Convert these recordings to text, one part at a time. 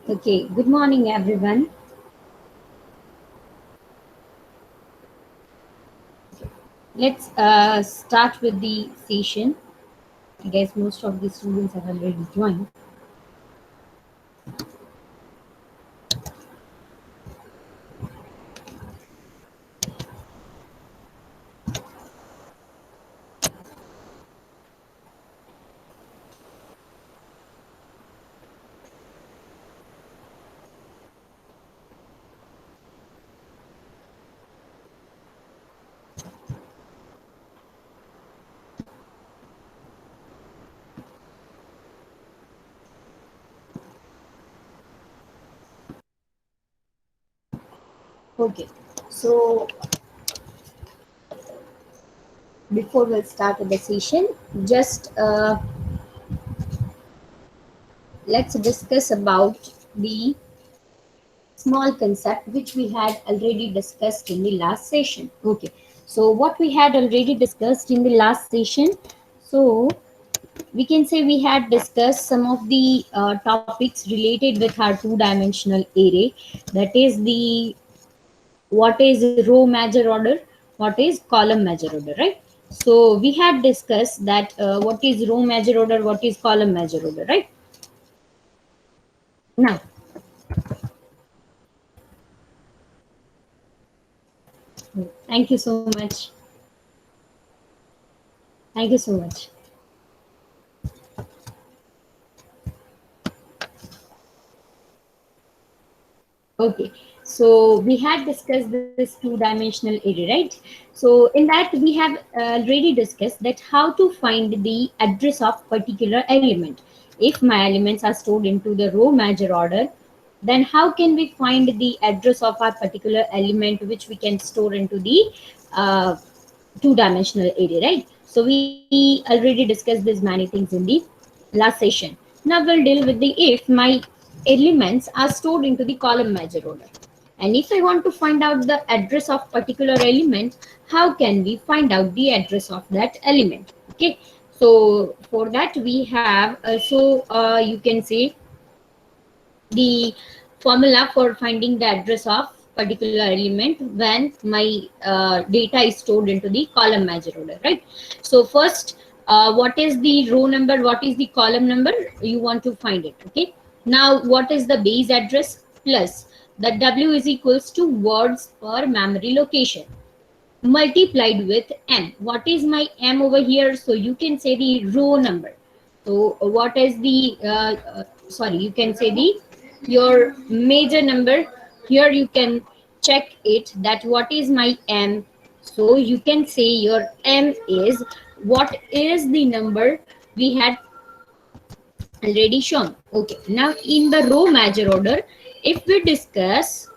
Okay, good morning everyone. Let's start with the session. I guess most of the students have already joined. Okay, so before we start the session, just let's discuss about the small concept which we had already discussed in the last session. Okay, so what we had already discussed in the last session, so we can say we had discussed some of the topics related with our two-dimensional array, that is the what is row major order, what is column major order, right? So we had discussed that what is row major order, what is column major order, right? Now, thank you so much. Thank you so much. Okay, so we had discussed this two-dimensional array, right? So in that we have already discussed that how to find the address of particular element. If my elements are stored into the row major order, then how can we find the address of our particular element which we can store into the uh, two-dimensional array, right? So we already discussed these many things in the last session. Now we'll deal with the if my elements are stored into the column major order. And if I want to find out the address of particular element, how can we find out the address of that element? Okay, so for that we have also you can say the formula for finding the address of particular element when my data is stored into the column major order, right? So first, what is the row number, what is the column number, you want to find it. Okay, now what is the base address plus the w is equals to words per memory location multiplied with m. What is my m over here? So you can say the row number. So what is the sorry, you can say the your major number. Here you can check it that what is my m. So you can say your m is what is the number we had already shown. Okay, now in the row major order, if we discuss.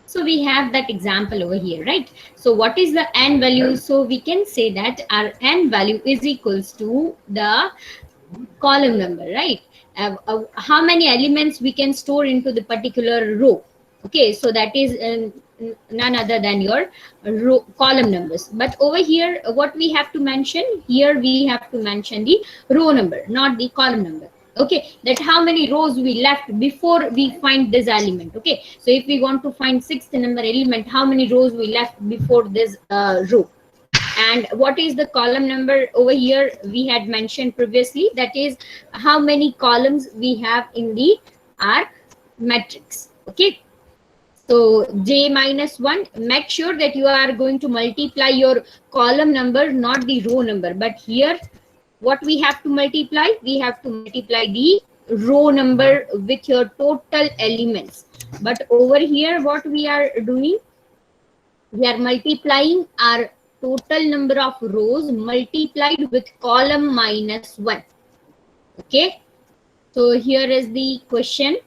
So we have that example over here, right? So what is the n value? So we can say that our n value is equals to the column number, right? How many elements we can store into the particular row. Okay, so that is none other than your row column numbers. But over here, what we have to mention here, we have to mention the row number, not the column number. Okay, that how many rows we left before we find this element. Okay, so if we want to find sixth number element, how many rows we left before this row, and what is the column number over here we had mentioned previously, that is how many columns we have in the our matrix. Okay, so j minus 1, make sure that you are going to multiply your column number, not the row number. But here what we have to multiply, we have to multiply the row number with your total elements. But over here what we are doing, we are multiplying our total number of rows multiplied with column minus 1. Okay, so here is the question.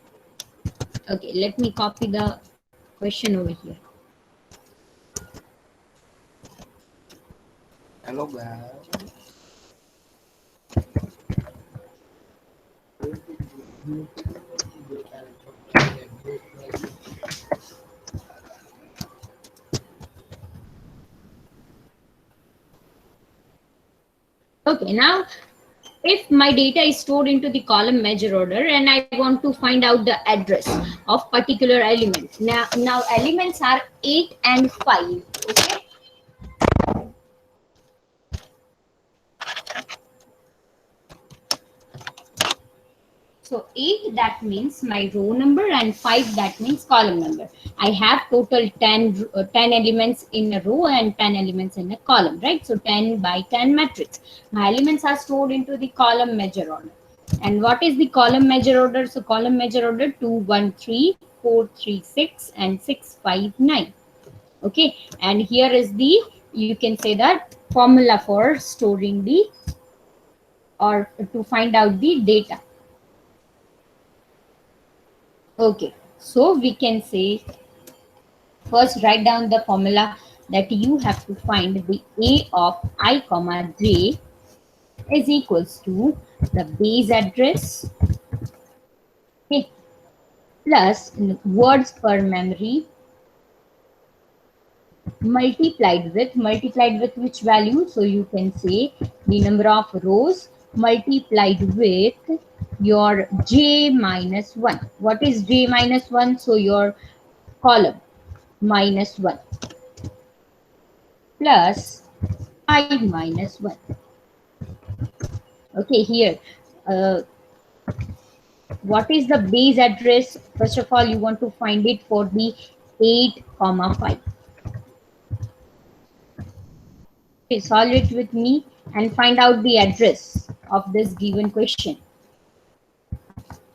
Okay, let me copy the question over here. Hello guys. Okay, now if my data is stored into the column measure order and I want to find out the address of particular element. Now elements are 8 and 5. Okay. So 8 that means my row number and 5 that means column number. I have total 10 elements in a row and 10 elements in a column, right? So 10 by 10 matrix. My elements are stored into the column measure order. And what is the column measure order? So column measure order 2, 1, 3, 4, 3, 6 and 6, 5, 9. Okay. And here is the, you can say that formula for storing the or to find out the data. Okay, so we can say first write down the formula that you have to find the A of I comma j is equals to the base address, okay, plus words per memory multiplied with which value? So you can say the number of rows multiplied with your j minus 1. What is j minus 1? So your column minus 1 plus I minus 1. Okay, here, uh, what is the base address? First of all, you want to find it for the 8 comma 5. Okay, solve it with me and find out the address of this given question.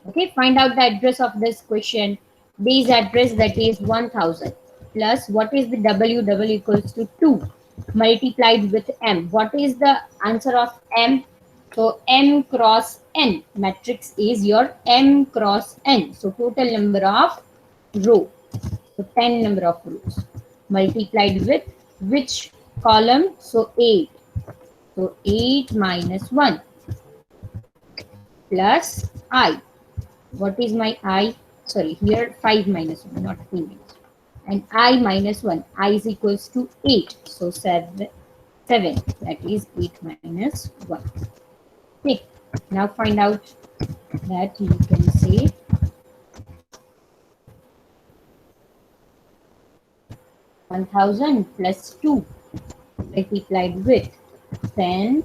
Okay, find out the address of this question. Base address, that is 1000, plus what is the w equals to 2 multiplied with m. What is the answer of m? So m cross n matrix is your m cross n. So total number of row. So 10 number of rows multiplied with which column? So 8. So 8 minus 1 plus I. What is my I? Sorry, here 5 minus 1, not 3 minus 1. And I minus 1. I is equals to 8. So 7. That is 8 minus 1. Okay. Now find out that you can say 1000 plus 2 multiplied with 10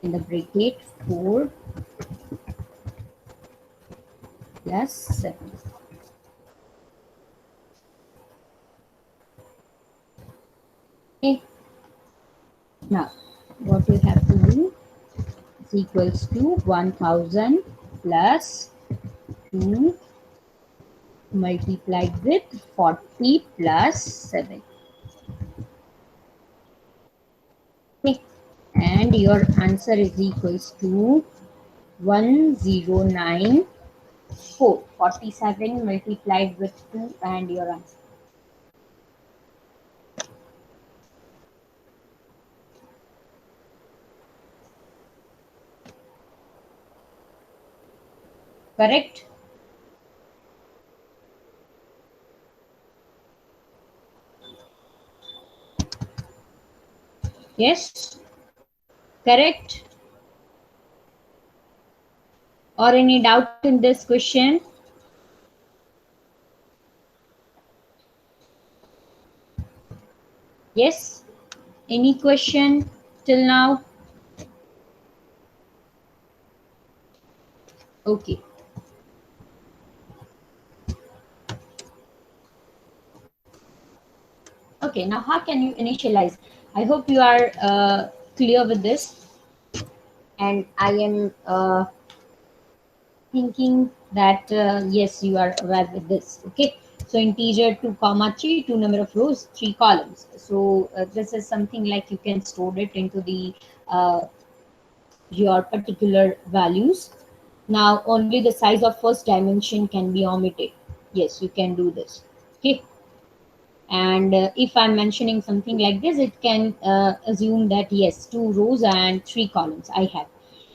in the bracket 4 plus 7. Okay. Now what you have to do is equals to 1000 plus 2 multiplied with 40 plus 7. Okay. And your answer is equals to 1094. 47 multiplied with 2 and your answer. Correct? Yes? Correct? Or any doubt in this question? Yes? Any question till now? Okay. Okay, now how can you initialize? I hope you are clear with this, and I am thinking that yes, you are aware with this. Okay, so integer 2 comma 3, 2 number of rows, 3 columns. So this is something like you can store it into the your particular values. Now only the size of first dimension can be omitted. Yes, you can do this. Okay. And if I'm mentioning something like this, it can assume that yes, 2 rows and 3 columns I have.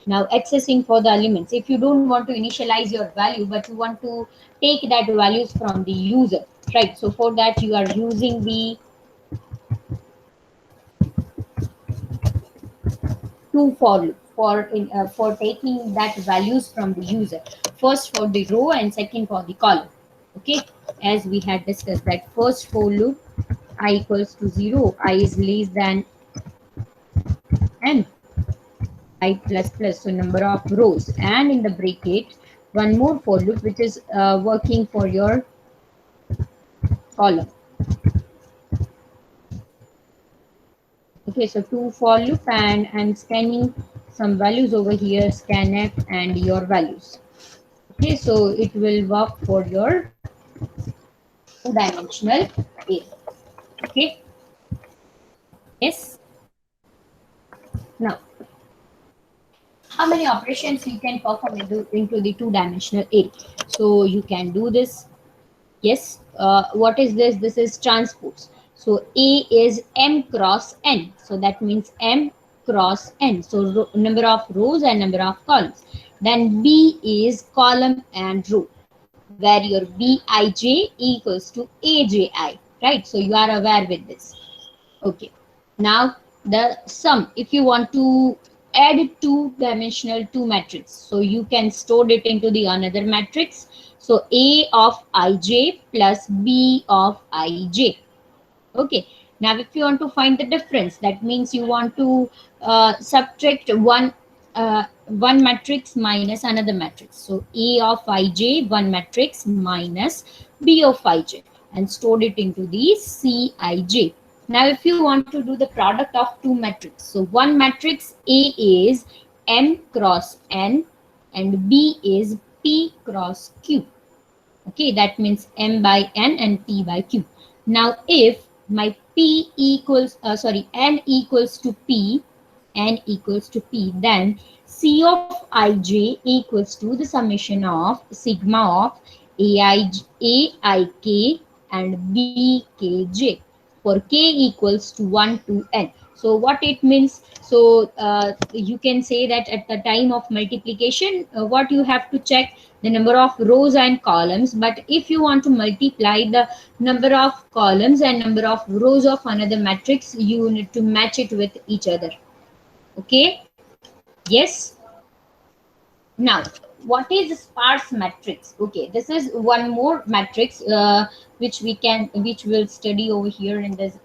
Now accessing for the elements, if you don't want to initialize your value but you want to take that values from the user, right? So for that you are using the two for loop for taking that values from the user, first for the row and second for the column. Okay, as we had discussed that first for loop I equals to 0, I is less than n, I plus plus, so number of rows, and in the bracket one more for loop which is working for your column. Okay, so two for loop, and I'm scanning some values over here, scanf and your values. Okay, so it will work for your two-dimensional array. Okay, yes. Now, how many operations you can perform into the two-dimensional array? So you can do this. Yes. What is this? This is transpose. So A is m cross n. So that means m cross n. So number of rows and number of columns. Then B is column and row, where your Bij equals to Aji, right? So you are aware with this. Okay. Now the sum, if you want to add two-dimensional two matrix, so you can store it into the another matrix. So A of Ij plus B of Ij. Okay. Now if you want to find the difference, that means you want to subtract one matrix minus another matrix. So A of Ij, one matrix minus B of Ij, and stored it into the Cij. Now if you want to do the product of two matrices, so one matrix A is M cross N and B is P cross Q. Okay, that means M by N and P by Q. Now if my P equals N equals to P, N equals to P, then C of Ij equals to the summation of sigma of Aik and Bkj, for k equals to 1 to n. So what it means, so you can say that at the time of multiplication, what you have to check the number of rows and columns, but if you want to multiply the number of columns and number of rows of another matrix, you need to match it with each other. Okay, yes. Now what is sparse matrix? Okay, this is one more matrix which we'll study over here in this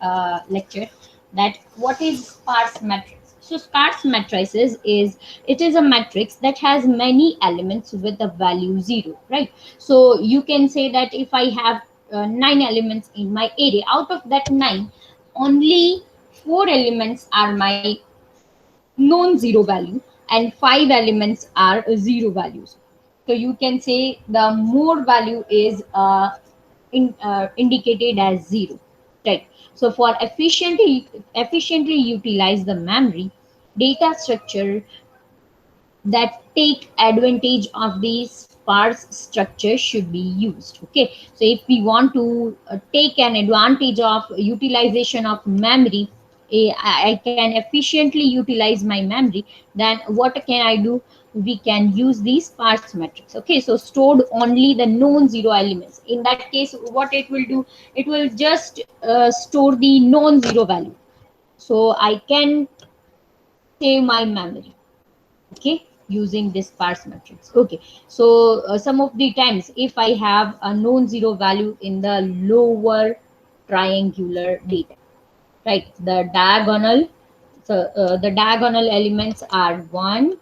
lecture, that what is sparse matrix. So sparse matrices is, it is a matrix that has many elements with the value 0, right? So you can say that if I have 9 elements in my array, out of that 9, only 4 elements are my non-zero value and 5 elements are zero values. So you can say the more value is indicated as 0, right? So for efficiently utilize the memory, data structure that take advantage of these sparse structure should be used. Okay, so if we want to take an advantage of utilization of memory, I can efficiently utilize my memory, then what can I do? We can use these sparse matrix. Okay, so stored only the non-zero elements. In that case, what it will do, it will just store the non-zero value, so I can save my memory. Okay, using this sparse matrix. Okay, so some of the times if I have a non-zero value in the lower triangular data, right, the diagonal, so the diagonal elements are 1,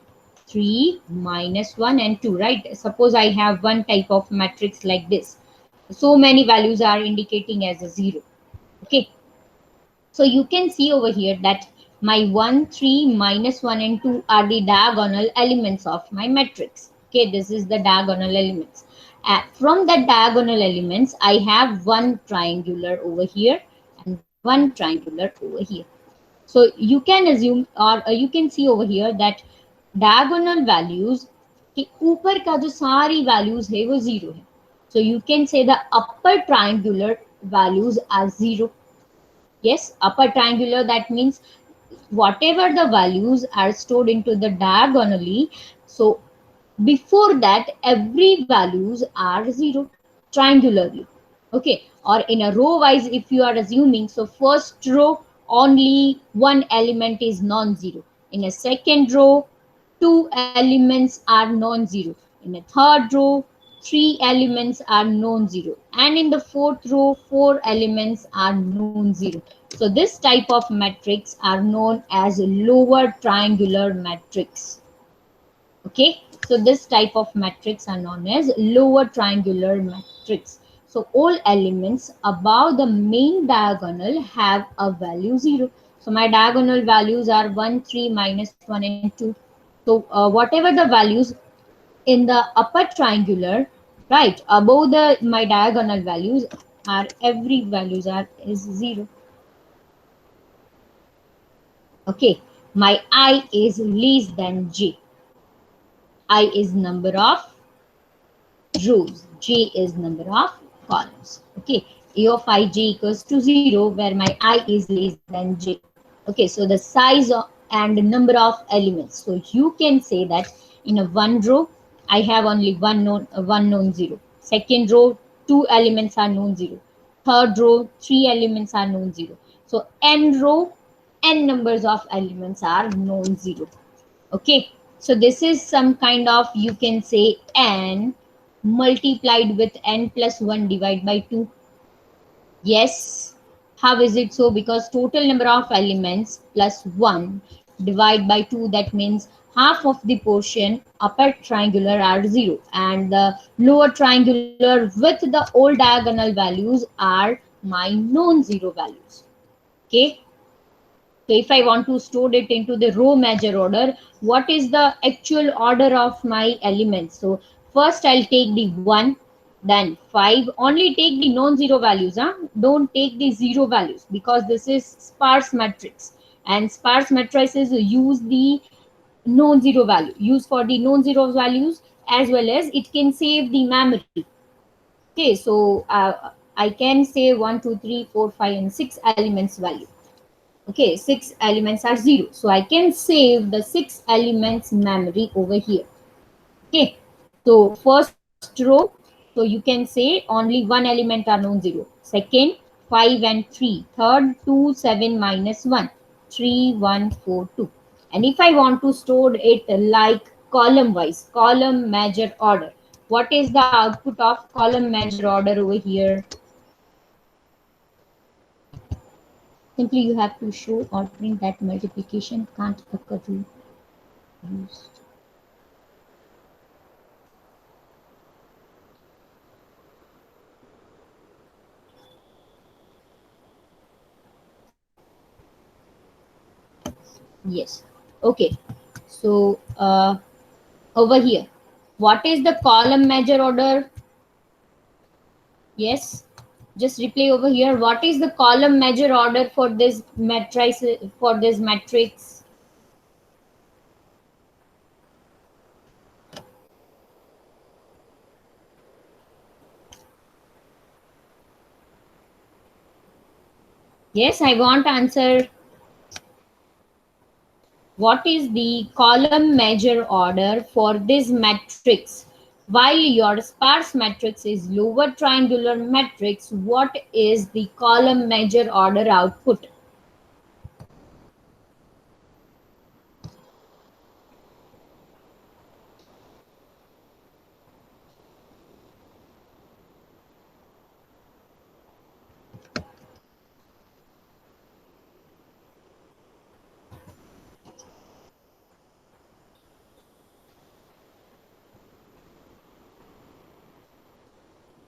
3, -1 and 2, right? Suppose I have one type of matrix like this, so many values are indicating as a 0. Okay, so you can see over here that my 1, 3, -1 and 2 are the diagonal elements of my matrix. Okay, this is the diagonal elements. From the diagonal elements, I have one triangular over here and one triangular over here. So you can assume, or you can see over here that diagonal values कि ऊपर का जो सारी values है वो zero है. So you can say the upper triangular values are zero. Yes, upper triangular, that means whatever the values are stored into the diagonally, so before that every values are zero triangularly. Okay, or in a row wise if you are assuming, so first row only one element is non-zero, in a second row two elements are non-zero, in a third row three elements are non-zero, and in the fourth row four elements are non-zero. So this type of matrix are known as lower triangular matrix. Okay, so this type of matrix are known as lower triangular matrix. So all elements above the main diagonal have a value 0. So my diagonal values are 1, 3, -1 and 2. So whatever the values in the upper triangular, right, above the my diagonal values are, every values are is 0. Okay, my I is less than j. I is number of rows, j is number of columns. Okay, a of ij equals to 0 where my I is less than j. Okay, so the size of, and number of elements. So you can say that in a one row I have only one known zero. Second row two elements are known zero. Third row three elements are known zero. So n row n numbers of elements are known zero. Okay, so this is some kind of, you can say, n multiplied with n plus 1 divided by 2. Yes, how is it so? Because total number of elements plus 1 divided by 2, that means half of the portion upper triangular are 0 and the lower triangular with the all diagonal values are my non-zero values. Okay, so if I want to store it into the row measure order, what is the actual order of my elements? So first I'll take the 1, then 5. Only take the non-zero values. Huh? Don't take the zero values because this is sparse matrix. And sparse matrices use the non-zero value. Use for the non-zero values as well as it can save the memory. Okay, so I can say 1, 2, 3, 4, 5, and 6 elements value. Okay, 6 elements are 0. So I can save the 6 elements memory over here. Okay, so first row, so you can say only one element are non-zero. Second, 5 and 3. Third, 2, 7 minus 1. 3, 1, 4, 2. And if I want to store it like column wise, column measure order, what is the output of column measure order over here? Simply you have to show or print that multiplication can't occur to use. Yes. Okay. So over here, what is the column measure order? Yes. Just replay over here. What is the column measure order for this matrix? For this matrix? Yes, I want answer. What is the column measure order for this matrix? While your sparse matrix is lower triangular matrix, what is the column measure order output?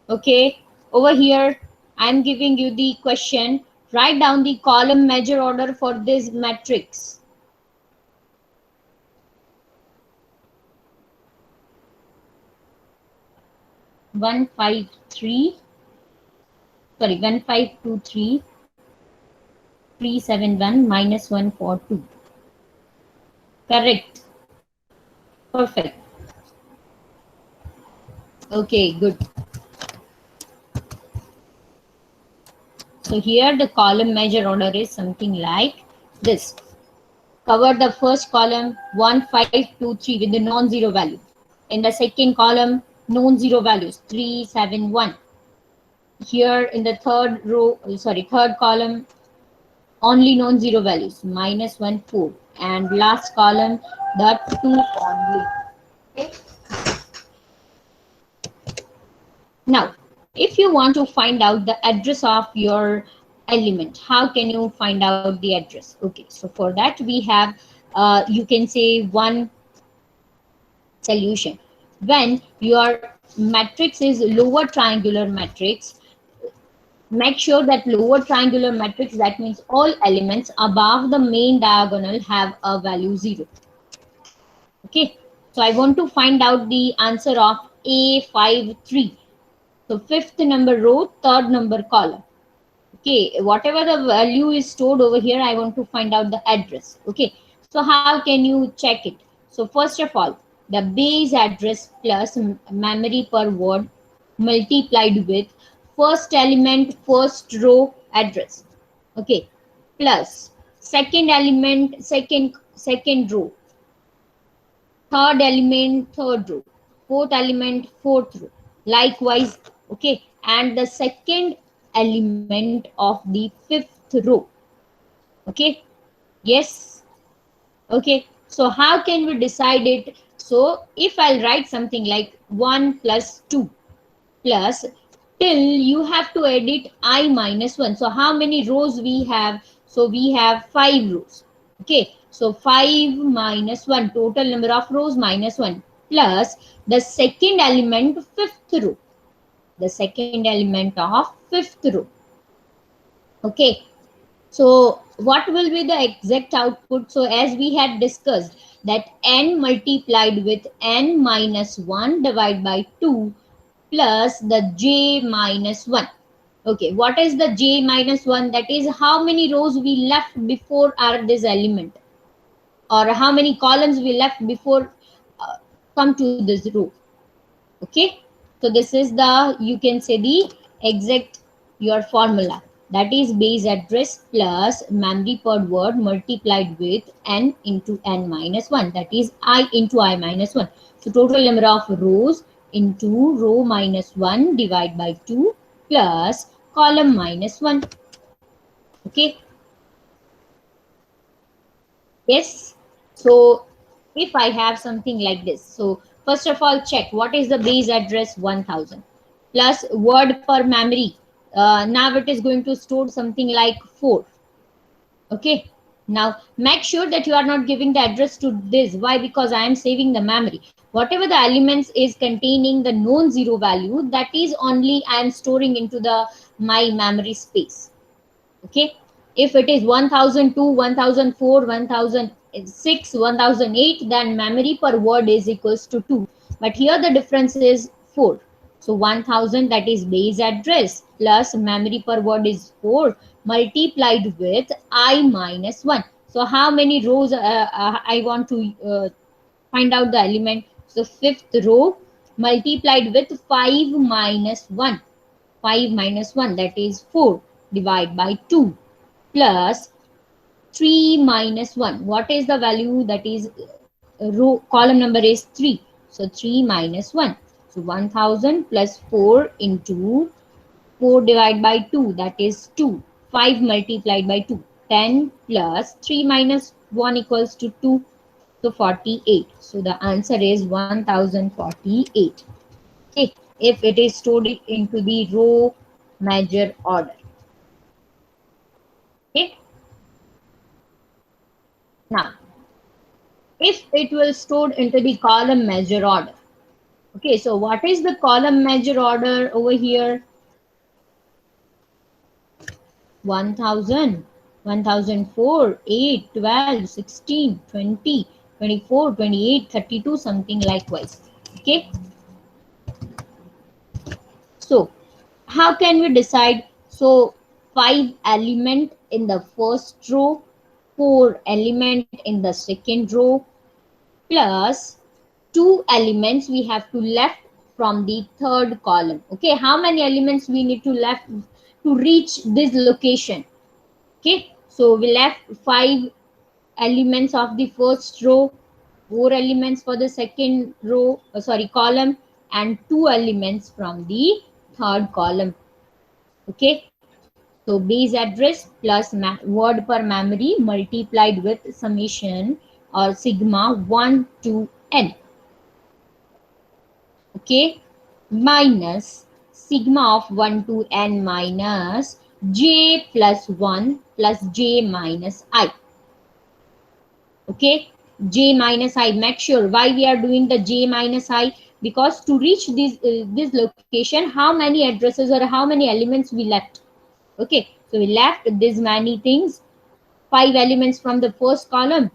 Okay, over here, I'm giving you the question. Write down the column measure order for this matrix. 153, sorry, 1523, 371 minus 142. Correct. Perfect. Okay, good. So here the column measure order is something like this. Cover the first column 1, 5, 2, 3 with the non-zero value. In the second column, non-zero values 3, 7, 1. Here in the third row, sorry, third column, only non-zero values minus 1, 4. And last column, the 2 only. Okay. Now, if you want to find out the address of your element, how can you find out the address? Okay, so for that we have, you can say one solution. When your matrix is lower triangular matrix, make sure that lower triangular matrix, that means all elements above the main diagonal have a value 0. Okay, so I want to find out the answer of A53. So fifth number row, third number column. Okay, whatever the value is stored over here, I want to find out the address. Okay, so how can you check it? So first of all, the base address plus memory per word multiplied with first element first row address. Okay, plus second element second row, third element third row, fourth element fourth row, likewise. Okay, and the second element of the fifth row. Okay, yes. Okay, so how can we decide it? So if I'll write something like 1 plus 2 plus, till you have to edit I minus 1. So how many rows we have? So we have 5 rows. Okay, so 5 minus 1, total number of rows minus 1, plus the second element fifth row, the second element of fifth row. Okay, so what will be the exact output? So as we had discussed, that n multiplied with n minus 1 divided by 2 plus the j minus 1. Okay, what is the j minus 1? That is how many rows we left before our this element, or how many columns we left before uh, come to this row. Okay, so this is the, you can say, the exact your formula, that is base address plus memory per word multiplied with n into n minus 1, that is I into I minus 1. So total number of rows into row minus 1 divided by 2 plus column minus 1. Okay, yes. So if I have something like this, so first of all check what is the base address 1000 plus word per memory. Now it is going to store something like 4. Okay, now make sure that you are not giving the address to this. Why? Because I am saving the memory. Whatever the elements is containing the non-zero value, that is only I am storing into the my memory space. Okay, if it is 1002, 1004, 1006, 1008, then memory per word is equals to 2, but here the difference is 4. So 1000, that is base address, plus memory per word is 4 multiplied with I minus 1. So how many rows I want to find out the element? So fifth row multiplied with 5 minus 1, 5 minus 1, that is 4 divided by 2 plus 3 minus 1. What is the value? That is row column number is 3. So 3 minus 1. So 1000 plus 4 into 4 divided by 2, that is 2. 5 multiplied by 2. 10 plus 3 minus 1 equals to 2. So 48. So the answer is 1048. Okay, if it is stored into the row measure order. Okay, now if it will stored into the column measure order. Okay, so what is the column measure order over here? 1000, 1004, 8, 12, 16, 20, 24, 28, 32, something likewise. Okay, so how can we decide? So 5 element in the first row, 4 element in the second row, plus 2 elements we have to left from the third column. Okay, how many elements we need to left to reach this location? Okay, so we left 5 elements of the first row, 4 elements for the second row, sorry, column, and 2 elements from the third column. Okay, so base address plus word per memory multiplied with summation or sigma 1 to n. Okay, minus sigma of 1 to n minus j plus 1 plus j minus I. Okay, j minus I, make sure why we are doing the j minus I, because to reach this location, how many addresses or how many elements we left. Okay, so we left this many things: 5 elements from the first column,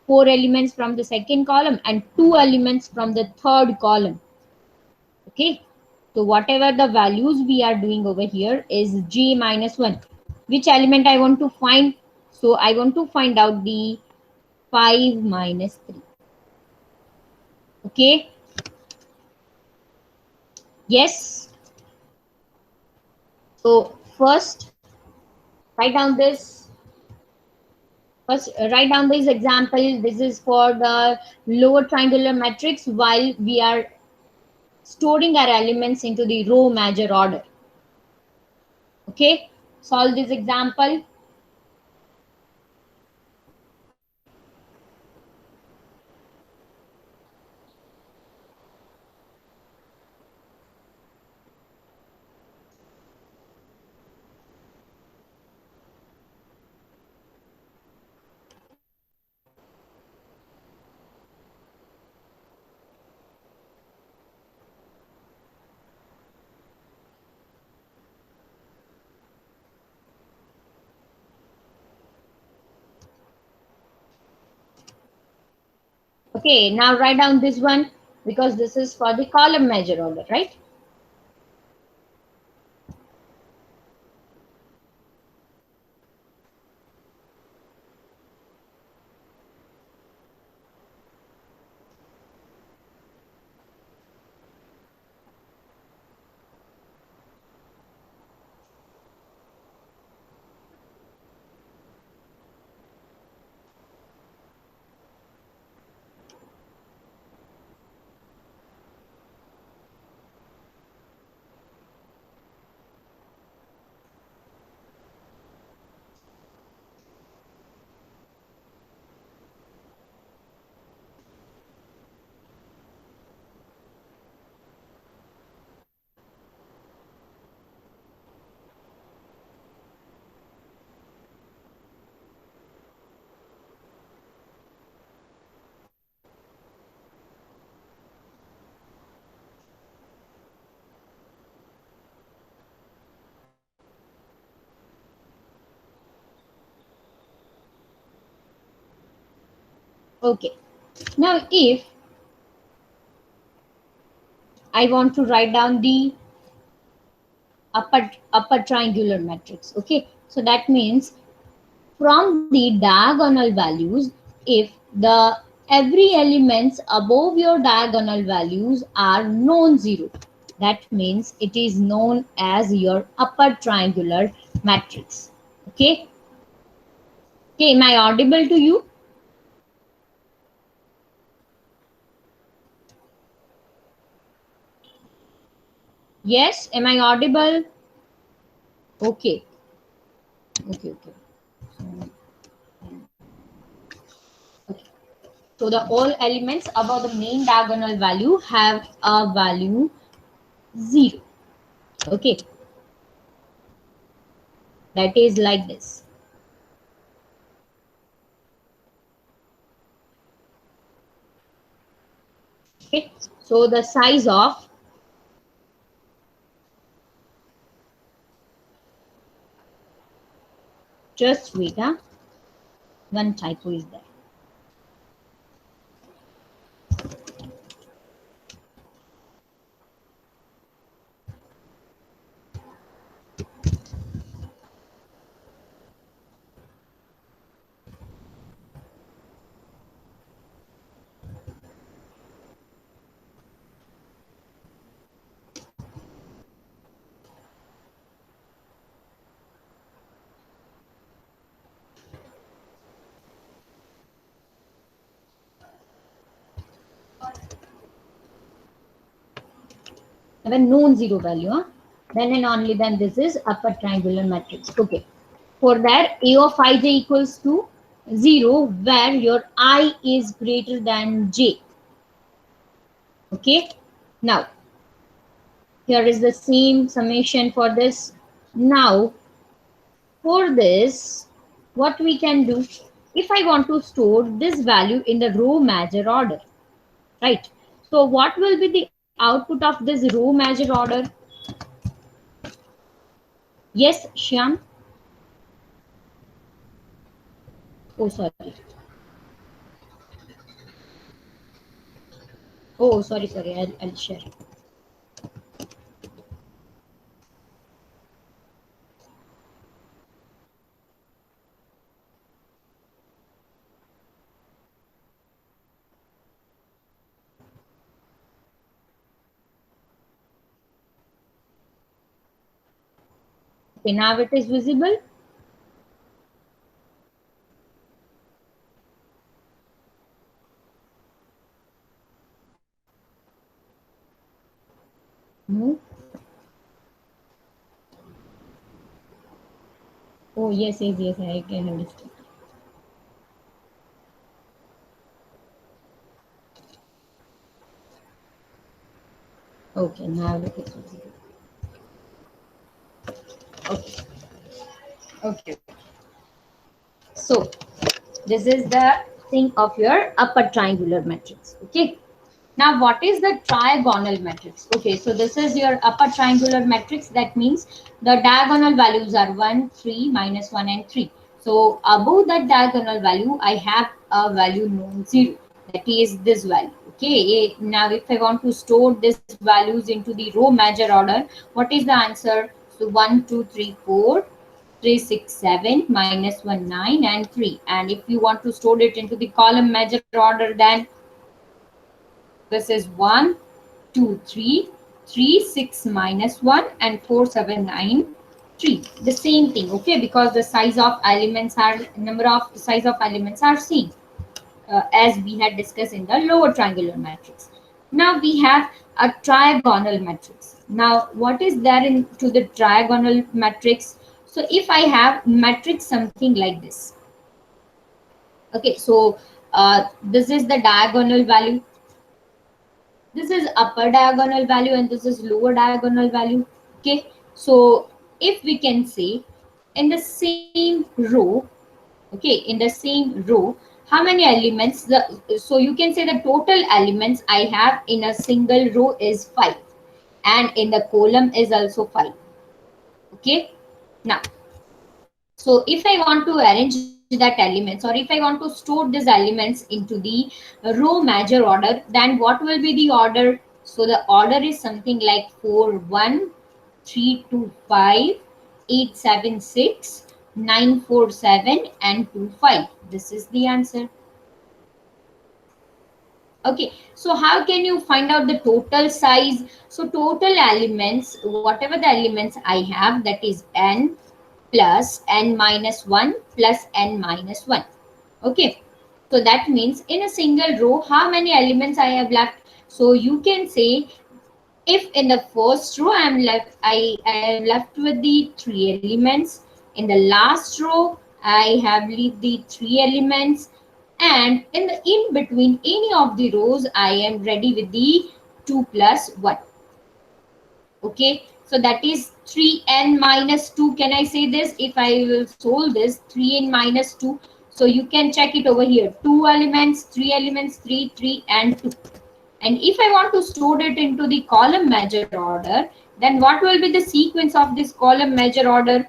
4 elements from the second column, and 2 elements from the third column. Okay, so whatever the values we are doing over here is j minus 1. Which element I want to find? So I want to find out the 5 minus 3. Okay, yes. So first write down this. First write down this example. This is for the lower triangular matrix while we are storing our elements into the row major order. Okay, solve this example. Okay, now write down this one because this is for the column measure order, right? Okay, now if I want to write down the upper triangular matrix, okay, so that means from the diagonal values, if the every elements above your diagonal values are non-zero, that means it is known as your upper triangular matrix. Okay, okay, am I audible to you? Yes, am I audible? Okay, okay. Okay. So the all elements above the main diagonal value have a value 0. Okay, that is like this. Okay, so the size of, just wait, huh? One typo is there. have a non-zero value, huh? Then and only then this is upper triangular matrix. Okay. For that, A of ij equals to 0 where your I is greater than j. Okay. Now, here is the same summation for this. Now, for this, what we can do, if I want to store this value in the row major order, right? So what will be the output of this row major order? Yes, Shyam? Oh, sorry. Oh, sorry. I'll share. Okay, now it is visible. No. Oh, yes, I can understand. Okay, now it is visible. Okay, okay. So this is the thing of your upper triangular matrix. Okay. Now, what is the trigonal matrix? Okay, so this is your upper triangular matrix. That means the diagonal values are 1, 3, -1, and 3. So above that diagonal value, I have a value known 0. That is this value. Okay, now if I want to store these values into the row major order, what is the answer? So 1, 2, 3, 4. 3, 6, 7, -1, 9, and 3. And if you want to store it into the column major order, then this is 1, 2, 3, 3, 6, -1, and 4, 7, 9, 3. The same thing, okay, because the size of elements are, number of size of elements are same, as we had discussed in the lower triangular matrix. Now we have a trigonal matrix. Now, what is there into the trigonal matrix? So if I have matrix something like this, okay, so this is the diagonal value, this is upper diagonal value, and this is lower diagonal value. Okay, so if we can say in the same row, okay, in the same row, how many elements, so you can say the total elements I have in a single row is 5, and in the column is also 5. Okay, now, so if I want to arrange that elements, or if I want to store these elements into the row major order, then what will be the order? So the order is something like 4, 1, 3, 2, 5, 8, 7, 6, 9, 4, 7, and 2, 5. This is the answer. Okay, so how can you find out the total size? So total elements, whatever the elements I have, that is n plus n minus 1 plus n minus 1. Okay, so that means in a single row, how many elements I have left? So you can say, if in the first row I am left with the 3 elements, in the last row I have leave the 3 elements, and in the in between any of the rows I am ready with the 2 plus 1. Okay, so that is 3n minus 2. Can I say this? If I will solve this 3n minus 2, so you can check it over here, 2 elements, 3 elements, 3, 3, and 2. And if I want to store it into the column major order, then what will be the sequence of this column major order?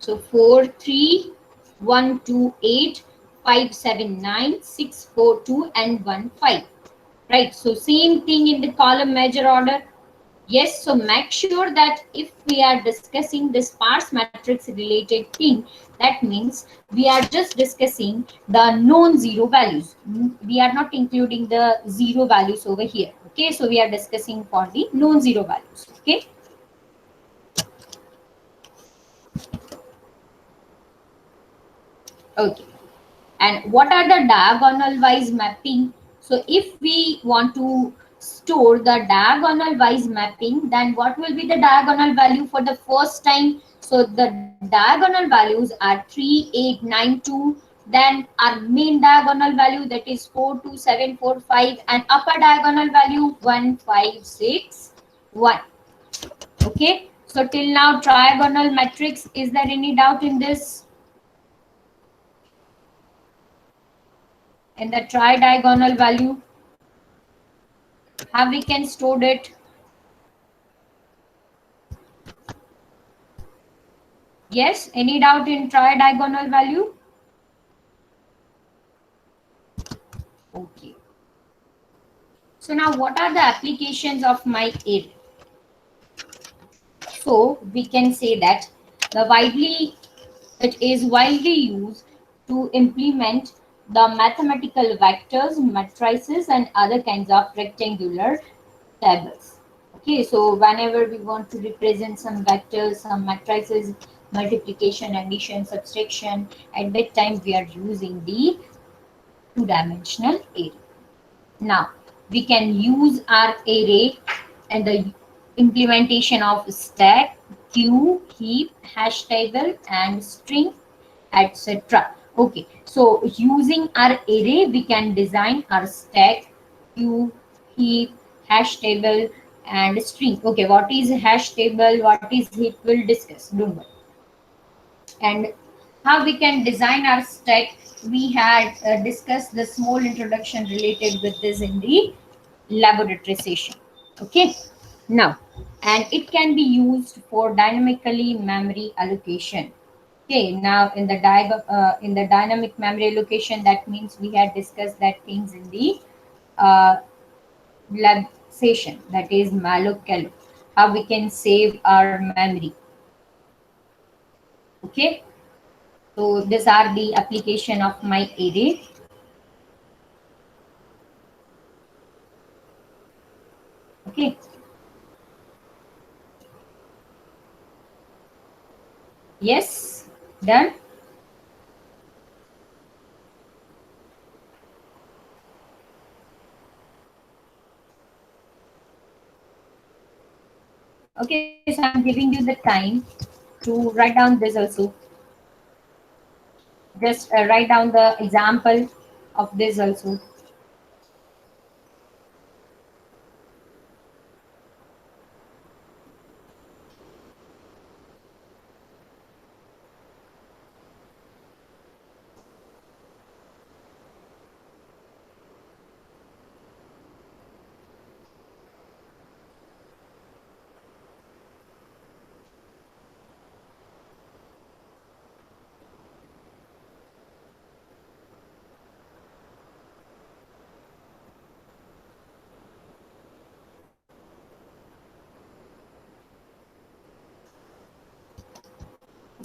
So 4, 3, 1, 2, 8, 5, 7, 9, 6, 4, 2, and 1, 5. Right, so same thing in the column major order. Yes, so make sure that if we are discussing this sparse matrix related thing, that means we are just discussing the non-zero values. We are not including the zero values over here. Okay, so we are discussing for the non-zero values. Okay. Okay. And what are the diagonal wise mapping? So if we want to store the diagonal wise mapping, then what will be the diagonal value for the first time? So the diagonal values are 3, 8, 9, 2. Then our main diagonal value, that is 4, 2, 7, 4, 5, and upper diagonal value 1, 5, 6, 1. Okay, so till now trigonal matrix, is there any doubt in this? In the tri-diagonal value, how we can store it? Yes, any doubt in tri-diagonal value? Okay. So now what are the applications of my array? So we can say that the widely it is widely used to implement the mathematical vectors, matrices, and other kinds of rectangular tables. Okay, so whenever we want to represent some vectors, some matrices, multiplication, addition, subtraction, at that time we are using the two-dimensional array. Now, we can use our array and the implementation of stack, queue, heap, hash table, and string, etc. Okay, so using our array, we can design our stack, queue, heap, hash table, and string. Okay, what is hash table, what is heap, we'll discuss, don't worry. And how we can design our stack, we had discussed the small introduction related with this in the laboratory session. Okay, now, and it can be used for dynamically memory allocation. Okay, now in the dynamic memory allocation, that means we had discussed that things in the uh, lab session, that is malloc calloc, how we can save our memory. Okay, so these are the application of my array. Okay, yes, done. Okay, so I'm giving you the time to write down this also. Just write down the example of this also.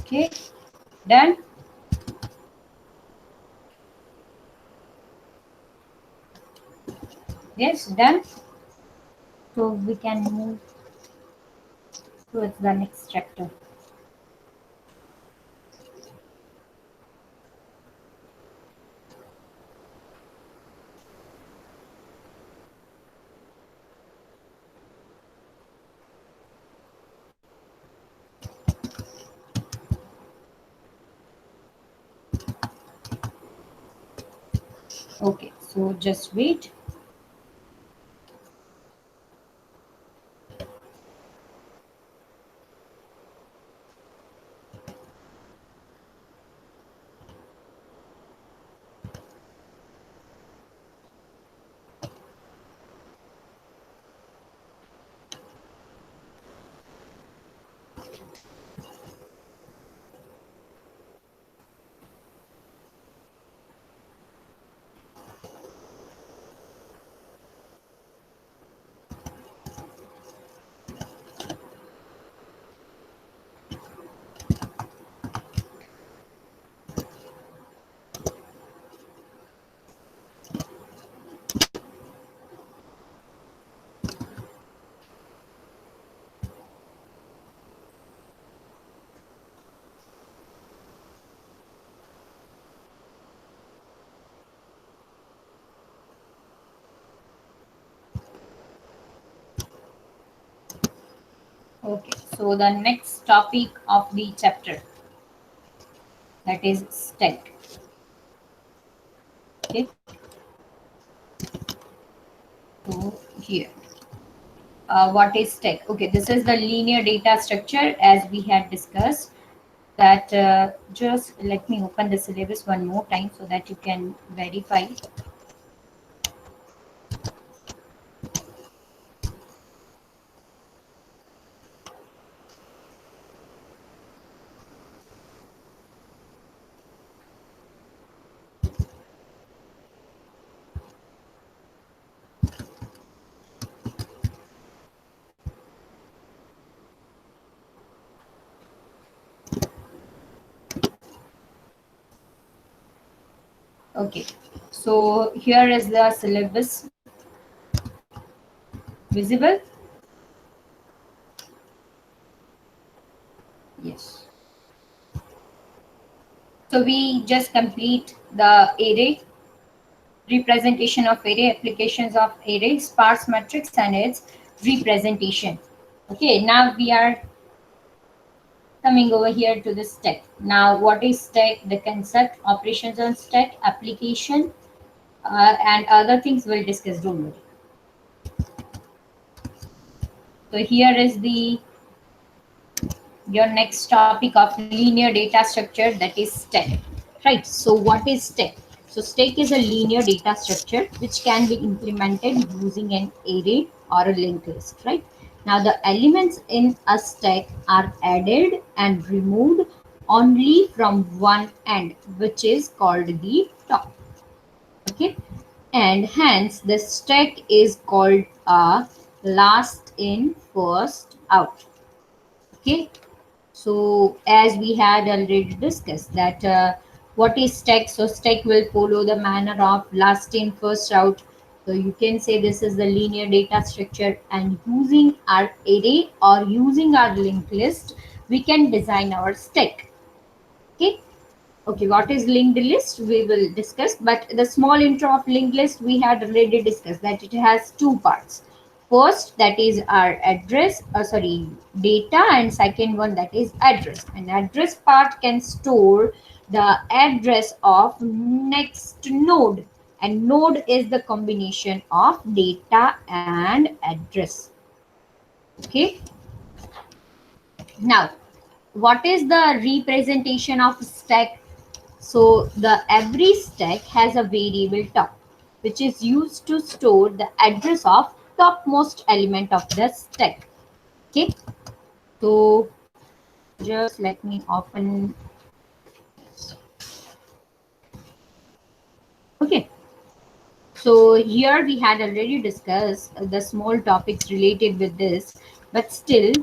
Okay, done. Yes, done. So we can move towards the next chapter. Okay, so just wait. Okay, so the next topic of the chapter, that is stack. Okay, so here, what is stack? Okay, this is the linear data structure as we had discussed. That just let me open the syllabus one more time so that you can verify. Okay, so here is the syllabus visible. Yes. So we just complete the array, representation of array, applications of array, sparse matrix and its representation. Okay, now we are coming over here to the stack. Now, what is stack? The concept, operations on stack, application, and other things we'll discuss. Don't worry. So here is the your next topic of linear data structure, that is stack. Right. So what is stack? So stack is a linear data structure which can be implemented using an array or a linked list. Right. Now the elements in a stack are added and removed only from one end, which is called the top. Okay, and hence the stack is called a last in first out. Okay, so as we had already discussed that what is stack? So stack will follow the manner of last in first out. So you can say this is the linear data structure, and using our array or using our linked list we can design our stack. Okay. Okay, what is linked list? We will discuss, but the small intro of linked list we had already discussed that it has two parts. First, that is our address, data, and second one that is address. And address part can store the address of next node, and node is the combination of data and address. Okay, now what is the representation of stack? So the every stack has a variable top, which is used to store the address of topmost element of the stack. Okay, so just let me open. Okay, so here we had already discussed the small topics related with this, but still,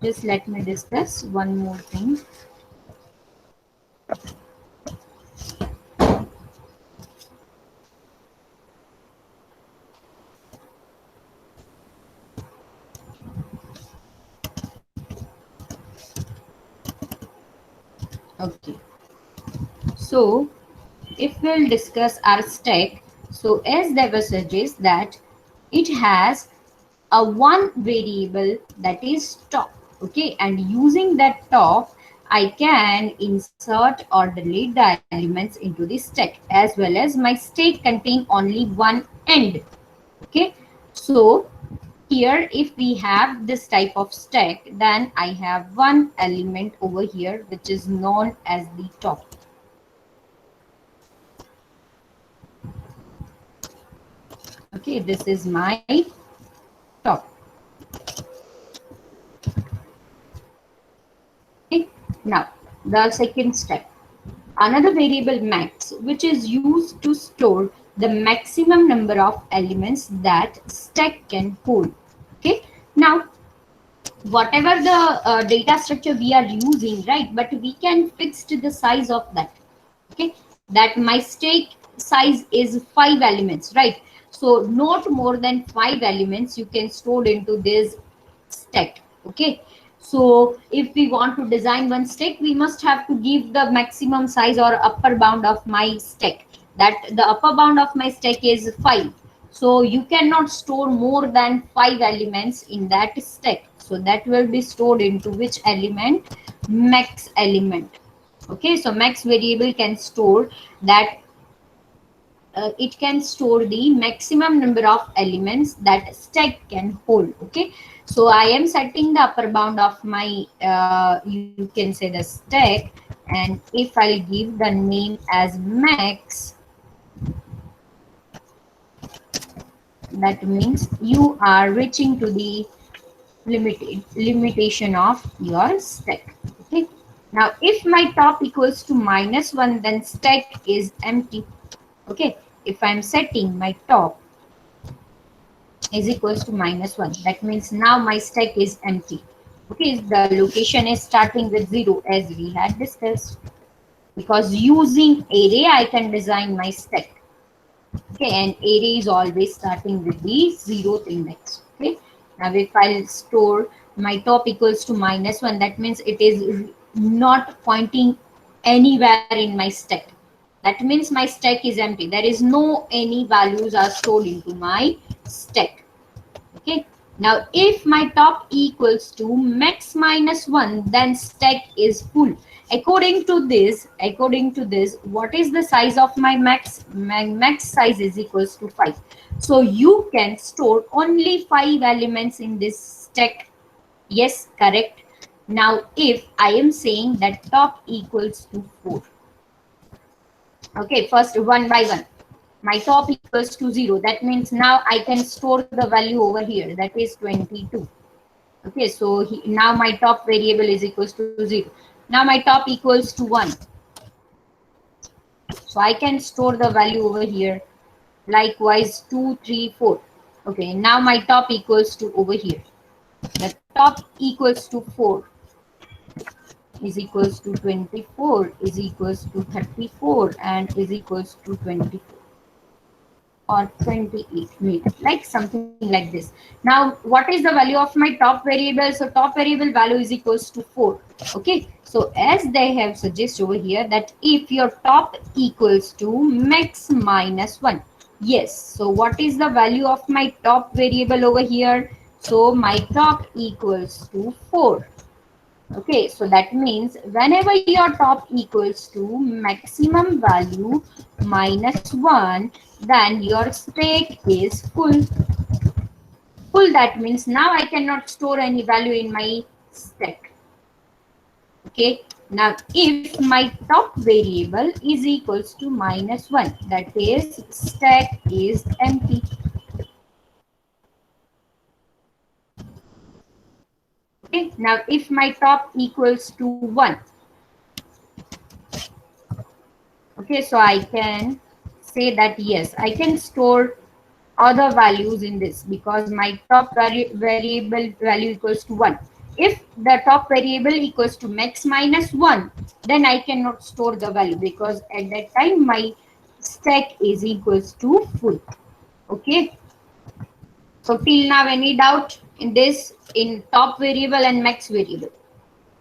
just let me discuss one more thing. Okay, so if we'll discuss our stack, so as Deva suggests that it has a one variable that is top. Okay, and using that top I can insert or delete the elements into the stack, as well as my stack contain only one end. Okay, so here if we have this type of stack, then I have one element over here which is known as the top. Okay, this is my top. Okay, now the second step, another variable max, which is used to store the maximum number of elements that stack can hold. Okay, now whatever the data structure we are using, right, but we can fix to the size of that. Okay, that my stack size is 5 elements, right? So not more than 5 elements you can store into this stack. Okay, so if we want to design one stack, we must have to give the maximum size or upper bound of my stack, that the upper bound of my stack is 5. So you cannot store more than 5 elements in that stack. So that will be stored into which element? Max element. Okay, so max variable can store that, it can store the maximum number of elements that stack can hold. Okay, so I am setting the upper bound of my, you can say the stack, and if I'll give the name as max, that means you are reaching to the limitation of your stack. Okay, now if my top equals to -1, then stack is empty. Okay, if I'm setting my top is equals to -1, that means now my stack is empty. Okay, the location is starting with 0 as we had discussed, because using array I can design my stack. Okay, and array is always starting with the 0th index. Okay, now if I'll store my top equals to -1, that means it is not pointing anywhere in my stack. That means my stack is empty. There is no any values are stored into my stack. Okay, now if my top equals to max -1, then stack is full. According to this, what is the size of my max? My max size is equals to 5. So you can store only 5 elements in this stack. Yes, correct. Now if I am saying that top equals to 4, okay, first one by one, my top equals to 0, that means now I can store the value over here, that is 22. Okay, so now my top variable is equals to 0. Now my top equals to 1, so I can store the value over here. Likewise 2, 3, 4. Okay, now my top equals to over here, the top equals to 4 is equals to 24 is equals to 34 and is equals to 24 or 28, maybe like something like this. Now what is the value of my top variable? So top variable value is equals to 4. Okay, so as they have suggested over here that if your top equals to max -1, yes, so what is the value of my top variable over here? So my top equals to 4. Okay, so that means whenever your top equals to maximum value -1, then your stack is full. Full, that means now I cannot store any value in my stack. Okay, now if my top variable is equals to -1, that is stack is empty. Okay, now if my top equals to 1, okay, so I can say that yes, I can store other values in this because my top variable value equals to 1. If the top variable equals to max -1, then I cannot store the value because at that time my stack is equals to full. Okay, so till now any doubt in this, in top variable and max variable?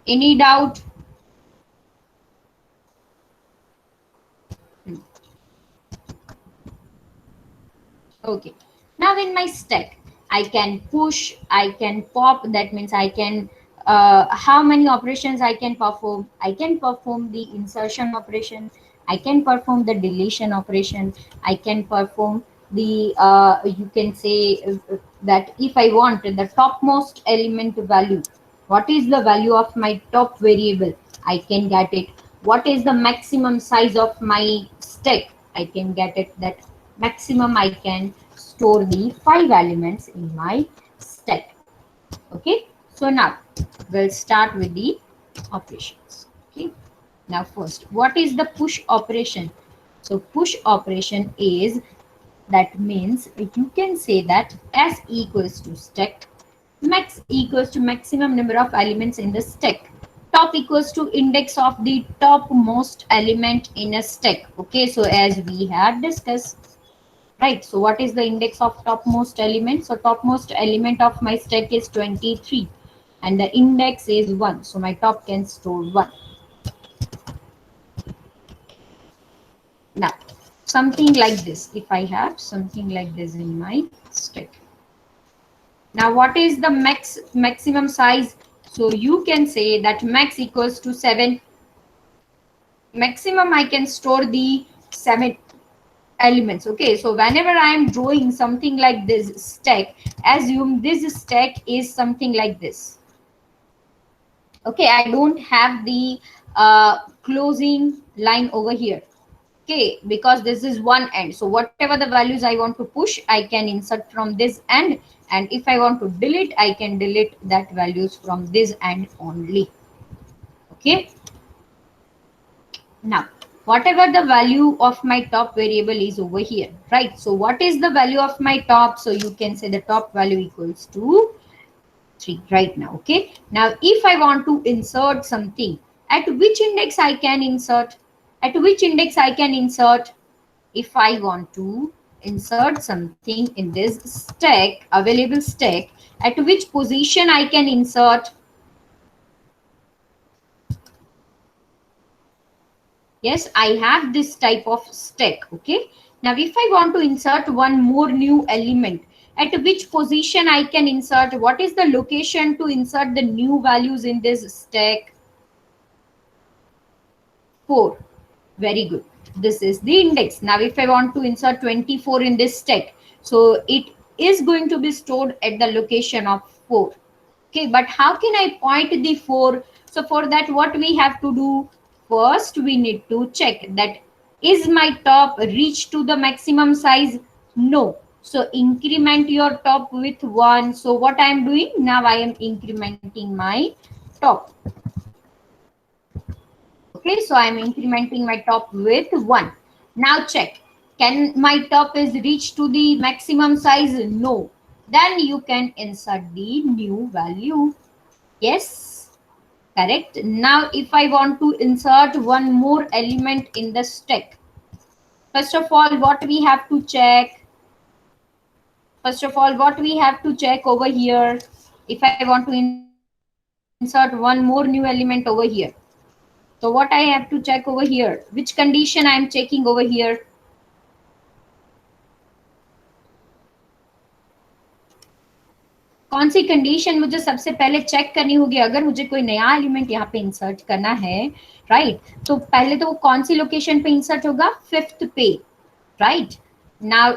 Any doubt? Okay, now in my stack, I can push, I can pop, that means I can, how many operations I can perform? I can perform the insertion operation, I can perform the deletion operation, I can perform the, you can say that if I want the topmost element value, what is the value of my top variable? I can get it. What is the maximum size of my stack? I can get it. That maximum I can store the 5 elements in my stack. Okay, so now we'll start with the operations. Okay, now first, what is the push operation? So push operation is, that means you can say that s equals to stack, max equals to maximum number of elements in the stack, top equals to index of the topmost element in a stack. Okay, so as we had discussed, right, so what is the index of topmost element? So topmost element of my stack is 23 and the index is 1, so my top can store 1. Now something like this. If I have something like this in my stack. Now what is the maximum size? So you can say that max equals to 7. Maximum I can store the 7 elements. Okay, so whenever I am drawing something like this stack, assume this stack is something like this. Okay, I don't have the closing line over here. Okay, because this is one end, so whatever the values I want to push, I can insert from this end, and if I want to delete, I can delete that values from this end only. Okay, now whatever the value of my top variable is over here, right? So what is the value of my top? So you can say the top value equals to 3 right now. Okay, now if I want to insert something, at which index I can insert? At which index I can insert? If I want to insert something in this stack, available stack, at which position I can insert? Yes, I have this type of stack. Okay, now if I want to insert one more new element, at which position I can insert? What is the location to insert the new values in this stack? 4. Very good. This is the index. Now if I want to insert 24 in this stack, so it is going to be stored at the location of 4. Okay, but how can I point the 4? So for that, what we have to do? First, we need to check that is my top reach to the maximum size? No. So increment your top with 1. So what I am doing? Now I am incrementing my top. Okay, so I am incrementing my top with 1. Now check. Can my top is reach to the maximum size? No. Then you can insert the new value. Yes, correct. Now if I want to insert one more element in the stack, first of all, what we have to check? First of all, what we have to check over here? If I want to insert one more new element over here, so what I have to check over here? Which condition I am checking over here? कौन सी condition मुझे सबसे पहले check करनी होगी अगर मुझे कोई नया एलिमेंट यहाँ पे इंसर्ट करना है, राइट? तो पहले तो वो कौन सी लोकेशन पे इंसर्ट होगा? 5th पे, राइट? नाउ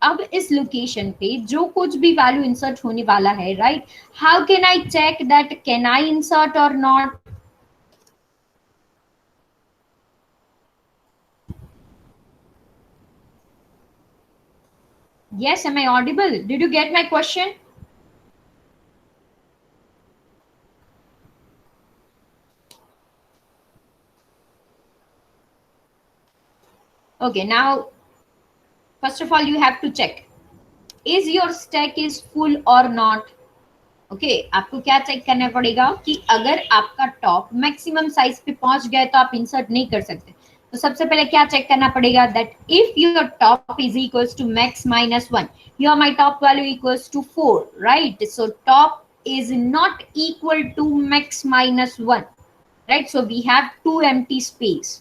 अब इस लोकेशन पे जो कुछ भी वैल्यू इंसर्ट होने वाला है, right, how can I check that can I insert और not? Yes, am I audible? Did you get my question? Okay, now first of all you have to check is your stack is full or not. Okay, आपको क्या check करना पड़ेगा कि अगर आपका top maximum size पे पहुंच गया तो आप इंसर्ट नहीं कर सकते. तो सबसे पहले क्या चेक करना पड़ेगा? That if your top is equals to max minus 1, your my top value equals to 4, right? So top is not equal to max minus 1, right? So we have 2 empty space.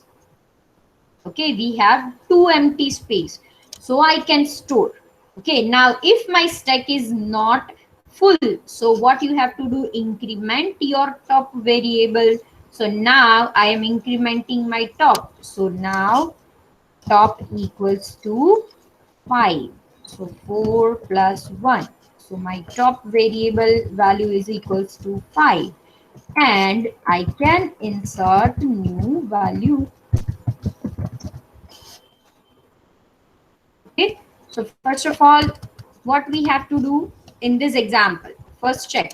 Okay, we have 2 empty space, so I can store. Okay, now if my stack is not full, so what you have to do? Increment your top variable. So now I am incrementing my top, so now top equals to 5, so 4 plus 1, so my top variable value is equals to 5, and I can insert new value. Okay, so first of all, what we have to do in this example, first check.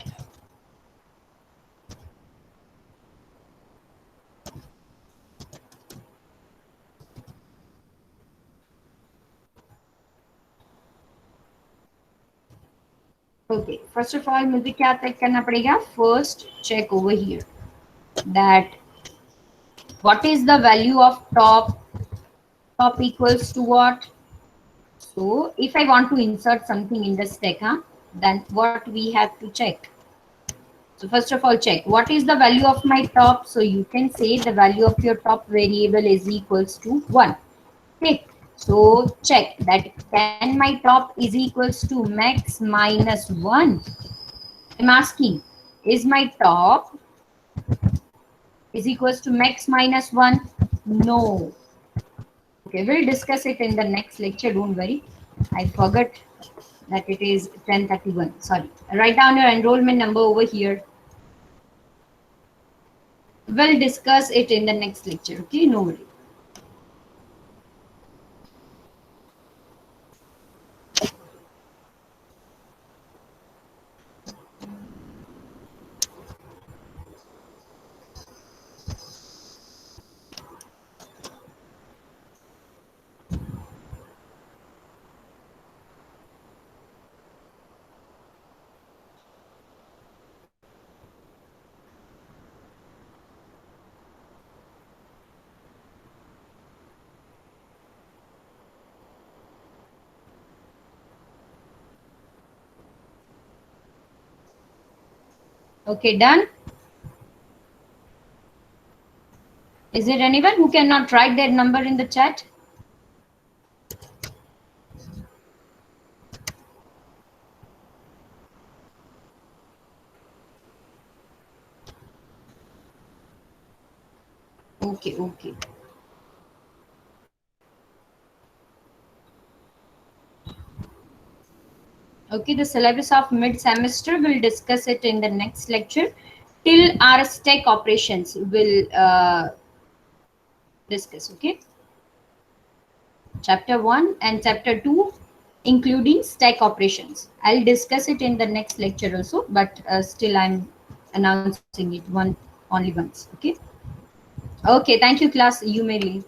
Okay, first of all मुझे क्या check करना पड़ेगा? First check over here that what is the value of top. Top equals to what? So if I want to insert something in the stack, then what we have to check? So first of all, check what is the value of my top. So you can say the value of your top variable is equals to 1. Okay. So check that can my top is equals to max minus 1. I'm asking, is my top is equals to max minus 1? No. Okay, we'll discuss it in the next lecture. Don't worry. I forgot that it is 10:31. Sorry. Write down your enrollment number over here. We'll discuss it in the next lecture. Okay, no worry. Okay, done. Is there anyone who cannot write their number in the chat? Okay, okay. Okay, the syllabus of mid-semester, we'll discuss it in the next lecture. Till our stack operations will discuss, okay? Chapter 1 and chapter 2, including stack operations. I'll discuss it in the next lecture also, but still I'm announcing it only once, okay? Okay, thank you class. You may leave.